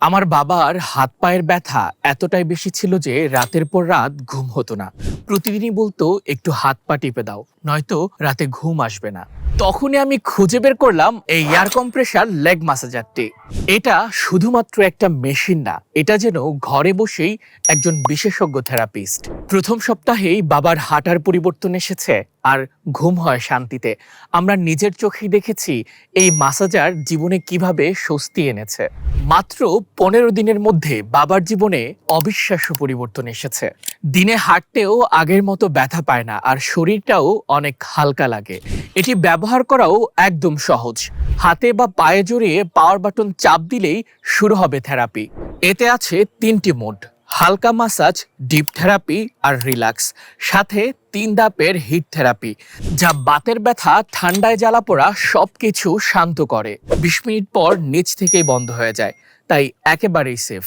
আমার বাবার হাত পায়ের ব্যথা এতটাই বেশি ছিল যে রাতের পর রাত ঘুম হতো না। প্রতিদিনই বলতো একটু হাত পা টিপে দাও, নয়তো রাতে ঘুম আসবে না। তখনই আমি খুঁজে বের করলাম এই এয়ার কম্প্রেসার লেগ ম্যাসাজারটি। এটা শুধুমাত্র একটা মেশিন না, এটা যেন ঘরে বসেই একজন বিশেষজ্ঞ থেরাপিস্ট। প্রথম সপ্তাহেই বাবার হাঁটার পরিবর্তন এসেছে আর ঘুম হয় শান্তিতে। আমরা নিজের চোখেই দেখেছি এই ম্যাসাজার জীবনে কিভাবে স্বস্তি এনেছে। মাত্র 15 দিনের মধ্যে বাবার জীবনে অবিশ্বাস্য পরিবর্তন এসেছে। দিনে হাঁটতেও আগের মতো ব্যথা পায় না আর শরীরটাও অনেক হালকা লাগে। এটি ব্যবহার করাও একদম সহজ। হাতে বা পায়ে জড়িয়ে পাওয়ার বাটন চাপ দিলেই শুরু হবে থেরাপি। এতে আছে 3টি মোড: হালকা মাসাজ, ডিপ থেরাপি আর রিল্যাক্স। সাথে 3 ধাপের হিট থেরাপি, যা বাতের ব্যথা, ঠান্ডায় জ্বালাপোড়া সবকিছু শান্ত করে। 20 মিনিট পর নিচ থেকেই বন্ধ হয়ে যায়, তাই একেবারেই সেফ।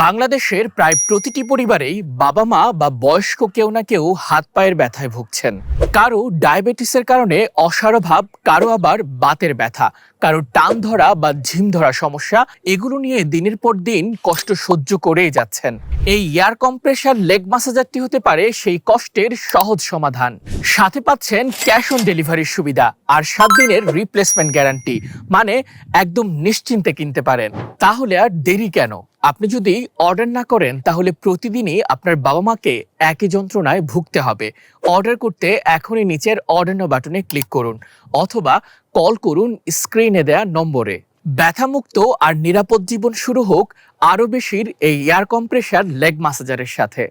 বাংলাদেশের প্রায় প্রতিটি পরিবারেই বাবা মা বা বয়স্ক কেউ না কেউ হাত পায়ের ব্যথায় ভুগছেন। কারো ডায়াবেটিসের কারণে অসারভাব, কারো আবার বাতের ব্যথা, কারো টান ধরা বা ঝিম ধরা সমস্যা। এগুলো নিয়ে দিনের পর দিন কষ্ট সহ্য করেই যাচ্ছেন। এই এয়ার কম্প্রেসার লেগ ম্যাসাজারটি হতে পারে সেই কষ্টের সহজ সমাধান। সাথে পাচ্ছেন ক্যাশ অন ডেলিভারির সুবিধা আর 7 দিনের রিপ্লেসমেন্ট গ্যারান্টি, মানে একদম নিশ্চিন্তে কিনতে পারেন। তাহলে আর দেরি কেন? আপনি যদি অর্ডার না করেন তাহলে প্রতিদিনই আপনার বাবা মাকে একই যন্ত্রণায় ভুগতে হবে। অর্ডার করতে এখনই নিচের অর্ডার নাও বাটনে ক্লিক করুন অথবা কল করুন স্ক্রিনে দেয়া নম্বরে। ব্যথামুক্ত আর নিরাপদ জীবন শুরু হোক আরও বেশির এই এয়ার কম্প্রেসার লেগ ম্যাসাজারের সাথে।